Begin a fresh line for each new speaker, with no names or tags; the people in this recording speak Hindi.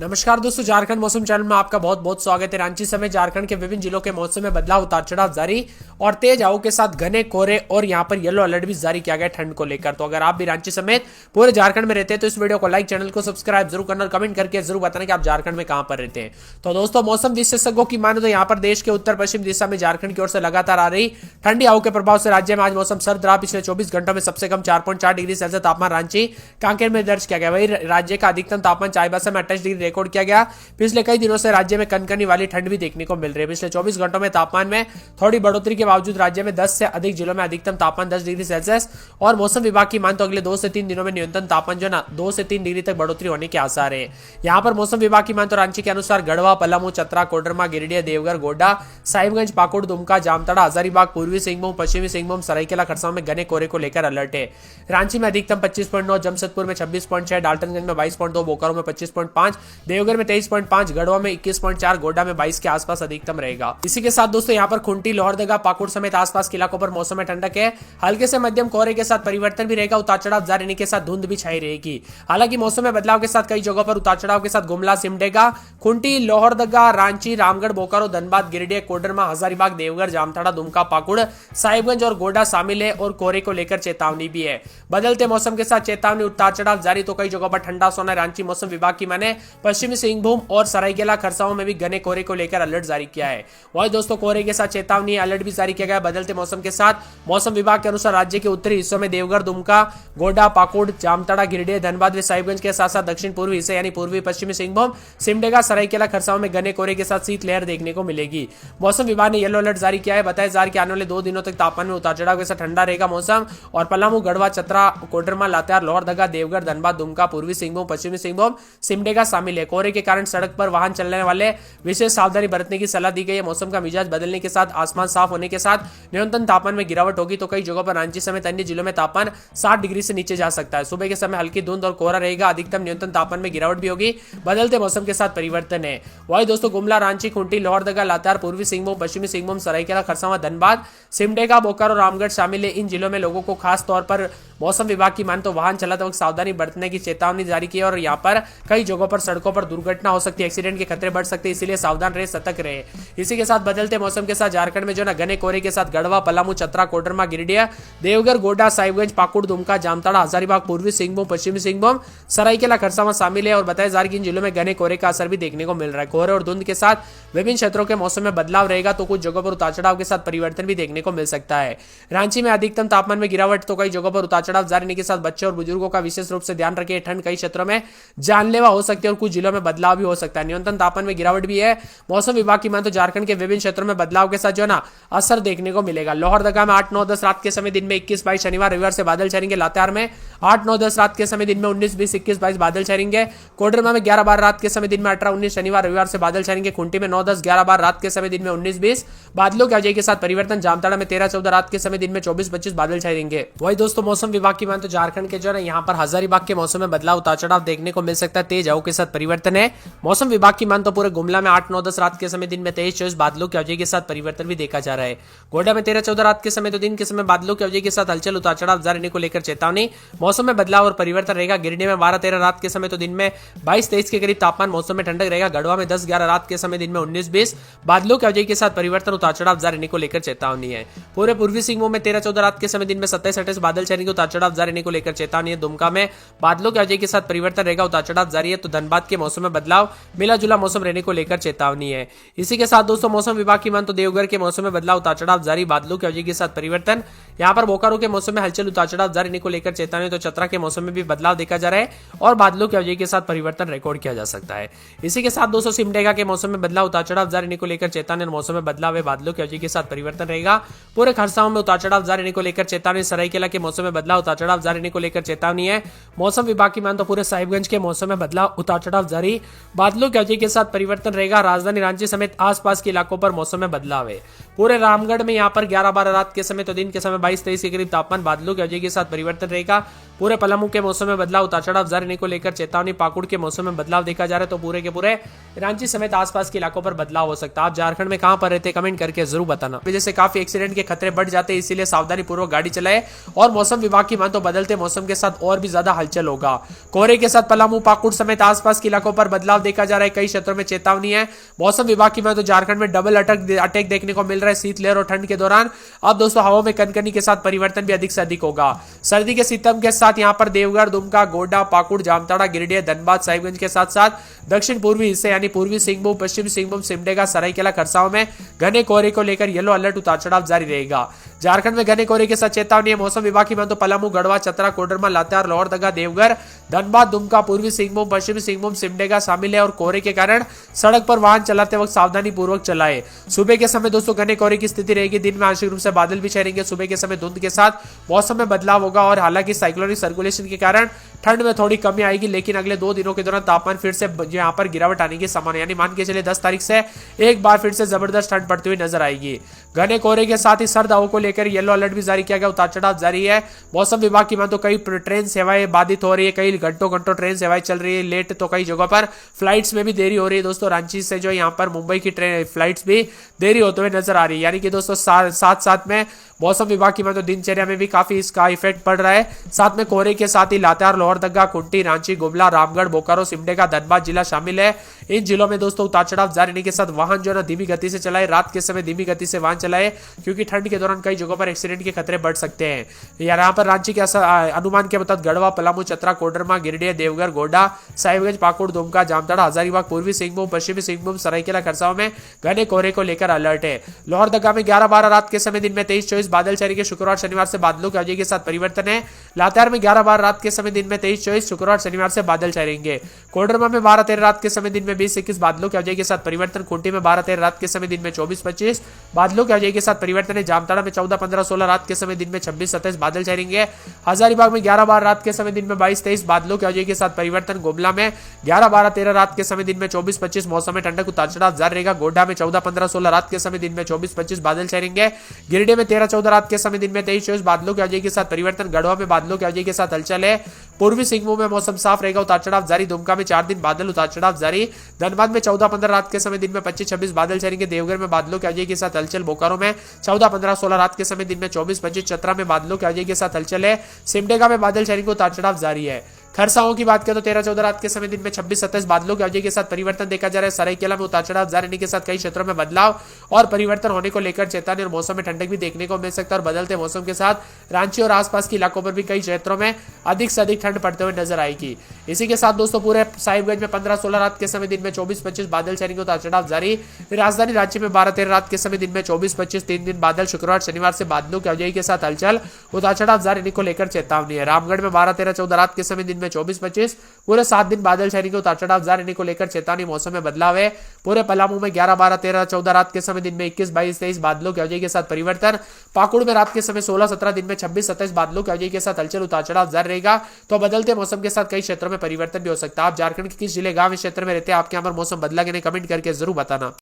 नमस्कार दोस्तों, झारखंड मौसम चैनल में आपका बहुत बहुत स्वागत है। रांची समेत झारखंड के विभिन्न जिलों के मौसम में बदलाव, उतार चढ़ाव जारी और तेज हवाओं के साथ घने कोहरे और यहां पर येलो अलर्ट भी जारी किया गया ठंड को लेकर। तो अगर आप भी रांची समेत पूरे झारखंड में रहते हैं तो इस वीडियो को लाइक, चैनल को सब्सक्राइब जरूर करना और कमेंट करके जरूर बताना कि आप झारखंड में कहां पर रहते हैं। तो दोस्तों, मौसम विशेषज्ञों की माने तो यहाँ पर देश के उत्तर पश्चिम दिशा में झारखंड की ओर से लगातार आ रही ठंडी हवाओं के प्रभाव से राज्य में आज मौसम सर्द रहा। पिछले 24 घंटों में सबसे कम 4.4 डिग्री सेल्सियस तापमान रांची कांकेर में दर्ज किया गया। वही राज्य का अधिकतम तापमान चाईबासा में 28 डिग्री रिकॉर्ड किया गया। पिछले कई दिनों से राज्य में कनकनी वाली ठंड भी देखने को मिल रही है। पिछले 24 घंटों में तापमान में थोड़ी बढ़ोतरी के बावजूद राज्य में 10 से अधिक जिलों में अधिकतम तापमान 10 डिग्री सेल्सियस और मौसम विभाग की मान तो अगले 2 से 3 दिनों में न्यूनतम तापमान जो ना 2 से 3 डिग्री तक बढ़ोतरी होने के आसार है। यहाँ पर मौसम विभाग की मान तो रांची के अनुसार गढ़वा, पलामू, चतरा, कोडरमा, गिरिडीह, देवघर, गोड्डा, साहिबगंज, पाकुड़, दुमका, जामताड़ा, हजारीबाग, पूर्वी सिंहभूम, पश्चिमी सिंहभूम, सरायकेला, खरसावां में घने कोहरे को लेकर अलर्ट है। रांची में अधिकतम 25.9, जमशेदपुर में 26.6, डाल्टनगंज में 22.2, बोकारो में 25.5, देवघर में 23.5, गढ़वा में 21.4, गोड्डा में 22 के आसपास अधिकतम रहेगा। इसी के साथ दोस्तों यहाँ पर खुंटी, लोहरदगा, पाकुड़ समेत आसपास के इलाकों पर मौसम में ठंडक है। हल्के से मध्यम कोहरे के साथ परिवर्तन भी रहेगा। उतार चढ़ाव जारी रहने के साथ धुंध भी छाई रहेगी। हालांकि मौसम में बदलाव के साथ कई जगहों पर उतार चढ़ाव के साथ गुमला, सिमडेगा, खुंटी, लोहरदगा, रांची, रामगढ़, बोकारो, धनबाद, गिरिडीह, कोडरमा, हजारीबाग, देवघर, जामताड़ा, दुमका, पाकुड़, साहिबगंज और गोड्डा शामिल है और कोहरे को लेकर चेतावनी भी है। बदलते मौसम के साथ चेतावनी, उतार चढ़ाव जारी तो कई जगहों पर ठंडा सोना। रांची मौसम विभाग की माने पश्चिमी सिंहभूम और सरायकेला, खरसावां में भी घने कोहरे को लेकर अलर्ट जारी किया है। वही दोस्तों, कोहरे के साथ चेतावनी, अलर्ट भी जारी किया गया। बदलते मौसम के साथ मौसम विभाग के अनुसार राज्य के उत्तरी हिस्सों में देवघर, दुमका, गोड्डा, पाकुड़, जामताड़ा, गिरिडीह, धनबाद व साहिबगंज के साथ साथ दक्षिण पूर्वी हिस्से यानी पूर्वी पश्चिमी सिंहभूम, सिमडेगा, सरायकेला, खरसावां में घने कोहरे के साथ शीतलहर देखने को मिलेगी। मौसम विभाग ने येलो अलर्ट जारी किया है। बताया जा रहा है कि आने वाले 2 दिनों तक तापमान में उतार चढ़ाव के साथ ठंडा रहेगा मौसम और पलामू, गढ़वा, चतरा, कोडरमा, लातेहार, लोहरदगा, देवघर, धनबाद, दुमका, पूर्वी सिंहभूम, पश्चिमी सिंहभूम, सिमडेगा शामिल है। कोहरे के कारण सड़क पर वाहन चलने वाले विशेष सावधानी बरतने की सलाह दी गई है। मौसम का मिजाज बदलने के साथ आसमान साफ होने के साथ न्यूनतम तापमान में गिरावट होगी तो कई जगहों पर रांची समेत अन्य जिलों में तापमान 60 डिग्री से नीचे जा सकता है। सुबह के समय हल्की धुंध और कोहरा रहेगा। अधिकतम न्यूनतम तापमान में गिरावट भी होगी। बदलते मौसम के साथ परिवर्तन है। वही दोस्तों, गुमला, रांची, खुंटी, लोहरदगा, लातेहार, पूर्वी सिंहभूम, पश्चिमी सिंहभूम, सरायकेला, खरसावां, धनबाद, सिमडेगा, बोकारो, रामगढ़ शामिल है। इन जिलों में लोगों को खास तौर पर मौसम विभाग की मान तो वाहन चलाते वक्त सावधानी बरतने की चेतावनी जारी की है और यहाँ पर कई जगहों पर सड़कों पर दुर्घटना हो सकती है, एक्सीडेंट के खतरे बढ़ सकते हैं, इसलिए सावधान रहे, सतर्क रहे। इसी के साथ बदलते मौसम के साथ झारखंड में जो ना घने कोहरे के साथ गढ़वा, पलामू, चतरा, कोडरमा, गिरिडीह, देवघर, गोड्डा, साहिबगंज, पाकुड़, दुमका, जामताड़ा, हजारीबाग, पूर्वी सिंहभूम, पश्चिमी सिंहभूम, सरायकेला, खरसावां शामिल है और बताया जा रहा है कि इन जिलों में घने कोहरे का असर भी देखने को मिल रहा है। कोहरे और धुंध के साथ विभिन्न क्षेत्रों के मौसम में बदलाव रहेगा तो कुछ जगहों पर उतार चढ़ाव के साथ परिवर्तन भी देखने को मिल सकता है। रांची में अधिकतम तापमान में गिरावट तो कई जगहों पर उतार चढ़ाव जारी रहने के साथ बच्चों और बुजुर्गों का विशेष रूप से ध्यान रखें। ठंड कई क्षेत्रों में जानलेवा हो सकती है और कुछ जिलों में बदलाव भी हो सकता है। न्यूनतम तापमान में गिरावट भी है। मौसम विभाग की मान तो झारखंड के विभिन्न क्षेत्रों में बदलाव के साथ जो ना असर देखने को मिलेगा। लोहरदगा में 8, 9, 10 रात के समय दिन में 21, 22, शनिवार रविवार से बादल छाएंगे। लातेहार में 8, 9, 10 रात के समय दिन में 19, 20, 21, 22 बादल छाएंगे। कोडरमा में 11, 12 रात के समय दिन में 18, 19 शनिवार रविवार से बादल छाएंगे। खुंटी में 9, 10, 11, 12 रात के समय दिन में 19, 20 बादलों की आवाजाही के साथ परिवर्तन। जामताड़ा में 13, 14 रात के समय दिन में 24, 25 बादल छाएंगे। वही दोस्तों, मौसम विभाग की मान तो झारखंड के जो है यहाँ पर हजारीबाग के मौसम में बदलाव, उतार चढ़ाव देखने को मिल सकता है। तेज हवाओं के साथ परिवर्तन है। मौसम विभाग की मान तो पूरे गुमला में 8, 9, 10 रात के समय दिन में 23, 24 बादलों की आवाजाही के साथ परिवर्तन भी देखा जा रहा है। गोड्डा में 13, 14 रात के समय तो दिन के समय बादलों की आवाजाही के साथ हलचल, उतार चढ़ाव जारी रहने को लेकर चेतावनी। मौसम में बदलाव और परिवर्तन रहेगा। गिरिडीह में 12, 13 रात के समय तो दिन में 22, 23 के करीब तापमान, मौसम में ठंडक रहेगा। गढ़वा में 10, 11 रात के समय दिन में 19, 20 बादलों की आवाजाही के साथ परिवर्तन, उतार चढ़ाव जारी रहने को लेकर चेतावनी है। पूरे पूर्वी सिंहभूम में 13, 14 रात के समय दिन में 27, 28 बादल छाएंगे। उतार चढ़ाव जारी रहने को लेकर चेतावनी है। दुमका में बादलों की आवाजाही के साथ परिवर्तन रहेगा। उतार चढ़ाव जारी है। तो धनबाद के मौसम में बदलाव, मिला जुला मौसम रहने को लेकर चेतावनी है। इसी के साथ दोस्तों, मौसम विभाग की मान तो देवघर के मौसम में बदलाव, उतार चढ़ाव जारी, बादलों की आवाजाही के साथ परिवर्तन। यहाँ पर बोकारो के मौसम में हलचल, उतार चढ़ाव जारी रहने को लेकर चेतावनी। तो चतरा के मौसम में भी बदलाव देखा जा रहा है और बादलों की आवाजाही के साथ परिवर्तन रिकॉर्ड किया जा सकता है। इसी के साथ दोस्तों, सिमडेगा के मौसम में बदलाव, उतार चढ़ाव जारी रहने को लेकर चेतावनी। मौसम में बदलाव है, बादलों की आवाजाही के साथ परिवर्तन रहेगा। पूरे खरसावां में उतार चढ़ाव जारी रहने को लेकर चेतावनी। सरायकेला के मौसम में बदलाव, उतार चढ़ाव जारी रहने को लेकर चेतावनी है। मौसम विभाग की मान तो पूरे साहिबगंज के मौसम में बदलाव, उतार चढ़ाव जारी, बादलों की आवाजाही के साथ परिवर्तन रहेगा। राजधानी रांची समेत आसपास के इलाकों पर मौसम में बदलाव है। पूरे रामगढ़ में यहाँ पर 11, 12 रात के समय तो दिन के समय 22, 23 के करीब तापमान, बादलों की आवाजाही के साथ परिवर्तन रहेगा। पूरे पलामू के मौसम में बदलाव, उतार चढ़ाव जारी रहने को लेकर चेतावनी। पाकुड़ के मौसम में बदलाव देखा जा रहा है। तो पूरे के पूरे रांची समेत आसपास के इलाकों पर बदलाव हो सकता है। आप झारखंड में कहां पर रहते हैं कमेंट करके जरूर बताना। वजह से काफी एक्सीडेंट के खतरे बढ़ जाते हैं, इसीलिए सावधानी पूर्वक गाड़ी चलाए और मौसम विभाग विभाग की माने तो बदलते मौसम के साथ और भी ज्यादा हलचल होगा। कोहरे के साथ पलामू, पाकुड़ समेत आसपास के इलाकों पर बदलाव देखा जा रहा है। कई क्षेत्रों में चेतावनी है। मौसम विभाग की माने तो झारखंड में डबल अटैक देखने को मिल रहा है शीतलहर और ठंड के दौरान। अब दोस्तों हवा में कनकनी के साथ परिवर्तन भी अधिक से अधिक होगा। सर्दी के सितम के साथ यहाँ पर देवघर, दुमका, गोड्डा, पाकुड़, जामताड़ा, गिरिडीह, धनबाद, साहिबगंज के साथ साथ दक्षिण पूर्वी हिस्से यानी पूर्वी सिंहभूम, पश्चिमी सिंहभूम, सिमडेगा, सरायकेला, खरसावां में घने कोहरे को लेकर येलो अलर्ट उतार चढ़ाव जारी रहेगा। झारखंड में घने कोहरे के साथ चेतावनी है। मौसम विभाग की माने तो पलामू, गढ़वा, चतरा, कोडरमा, लातेहार, लोहरदगा, देवघर, धनबाद, दुमका, पूर्वी सिंहभूम, पश्चिमी सिंहभूम, सिमडेगा शामिल है और कोहरे के कारण सड़क पर वाहन चलाते वक्त सावधानी पूर्वक चलाएं। सुबह के समय दोस्तों घने कोहरे की स्थिति रहेगी। दिन में आंशिक रूप से बादल भी छाएंगे। सुबह के समय धुंध के साथ मौसम में बदलाव होगा और हालांकि साइक्लोनिक सर्कुलेशन के कारण ठंड में थोड़ी कमी आएगी, लेकिन अगले 2 दिनों के दौरान तापमान फिर से यहाँ पर गिरावट आने की संभावना, यानी मान के चलिए 10 तारीख से एक बार फिर से जबरदस्त ठंड पड़ती हुई नजर आएगी। घने कोहरे के साथ ही सर्द हवाओं को लेकर येलो अलर्ट भी जारी किया गया, उतार चढ़ाव जारी है। मौसम विभाग की माने तो कई ट्रेन सेवाएं बाधित हो रही है, कई घंटों ट्रेन सेवाएं चल रही है लेट, तो कई जगहों पर फ्लाइट्स में भी देरी हो रही है। दोस्तों रांची से जो यहाँ पर मुंबई की ट्रेन फ्लाइट्स भी देरी होते हुए नजर आ रही है, यानी कि दोस्तों साथ में मौसम विभाग की माने तो दिनचर्या में भी काफी इसका इफेक्ट पड़ रहा है। साथ में कोहरे के साथ ही लातेहार, लोहरदगा, कुंटी, रांची, गुमला, रामगढ़, बोकारो, सिमडेगा, धनबाद जिला शामिल है। इन जिलों में दोस्तों उतार चढ़ाव जारी रहने के साथ वाहन जो है धीमी गति से चलाए, रात के समय धीमी गति से वाहन चलाए, क्योंकि ठंड के दौरान कई जगहों पर एक्सीडेंट के खतरे बढ़ सकते हैं। यहाँ पर रांची के अनुमान के मुताबिक गढ़वा, पलामू, चतरा, कोडरमा, गिरिडीह, देवघर, गोड्डा, साहिबगंज, पाकुड़, दुमका, जामताड़ा, हजारीबाग, पूर्वी सिंहभूम, पश्चिमी सिंहभूम, सरायकेला, खरसावां में घने कोहरे को लेकर अलर्ट है। लोहरदगा में 11-12 रात के समय, दिन में 23-24 बादल छाएंगे। शुक्रवार शनिवार से बादलों की अवधि के साथ परिवर्तन है। लातेहार में 11-12 रात के समय, दिन में 23-24, शुक्रवार शनिवार से बादल छाएंगे। कोडरमा में 12-13 रात के समय, दिन में 20-21 बादलों की अवधि के साथ परिवर्तन। खूंटी में 12-13 रात के समय, दिन में 24-25 बादलों की अवधि के साथ परिवर्तन है। जामताड़ा में 14-15-16 रात के समय, दिन में 26-27 बादल छाएंगे। हजारीबाग में 11-12 रात के समय, दिन में 22-23 बादलों की अवधि के साथ परिवर्तन। गुमला में 11-12-13 रात के समय, दिन में 24-25 मौसम में ठंडक उतार चढ़ाव जारी रहेगा। गोड्डा में 14-15-16 रात के समय, दिन में 24-25 बादल छाएंगे। गिरिडीह में 13-14 रात के समय, दिन में 23-24 बादलों की अवधि के साथ परिवर्तन। गढ़वा में बादलों की अवधि के साथ हलचल है। पूर्वी सिंहभूम में मौसम साफ रहेगा, उतार चढ़ाव जारी। दुमका में 4 दिन बादल, उतार चढ़ाव जारी। धनबाद में 14-15 रात के समय, दिन में 25-26 बादल छाएंगे। देवघर में बादलों की अवधि के साथ हलचल। बोकारो में 14-15-16 रात के समय, दिन में 24-25। चतरा में बादलों की अवधि के साथ हलचल है। सिमडेगा में बादल छाएंगे, उतार चढ़ाव जारी है। खरसावां की बात करें तो 13-14 रात के समय, दिन में 26-27 बादलों की अवधि के साथ परिवर्तन देखा जा रहा है। सरायकेला में उतार चढ़ाव जारी रहने के साथ कई क्षेत्रों में बदलाव और परिवर्तन होने को लेकर चेतावनी और मौसम में ठंडक भी देखने को मिल सकता है। और बदलते मौसम के साथ रांची और आसपास के इलाकों पर भी कई क्षेत्रों में अधिक से अधिक ठंड पड़ते हुए नजर आएगी। इसी के साथ दोस्तों पूरे साहिबगंज में 15-16 रात के समय, दिन में 24-25 बादल छाएंगे, उतार चढ़ाव जारी। राजधानी रांची में 12-13 रात के समय, दिन में 24-25 3 दिन बादल। शुक्रवार शनिवार से बादलों की अवधि के साथ हलचल, उतार चढ़ाव जारी रहने को लेकर चेतावनी है। रामगढ़ में 12-13-14 रात के समय, दिन में 24-25 पूरे 7 दिन बादल छाएंगे, उतार चढ़ाव जारी रहने को लेकर चेतावनी। मौसम में बदलाव है। पूरे पलामू में 11-12-13-14 रात के समय, दिन में 21-22-23 बादलों की अवधि के साथ परिवर्तन। पाकुड़ में रात के समय 16-17, दिन में 26-27 बादलों की अवधि के साथ हलचल, उतार चढ़ाव जारी रहेगा। तो बदलते मौसम के साथ कई क्षेत्रों में परिवर्तन भी हो सकता है। आप झारखंड के किस जिले, गांव, क्षेत्र में रहते हैं, आपके यहाँ पर मौसम बदला कि नहीं, कमेंट करके जरूर बताना।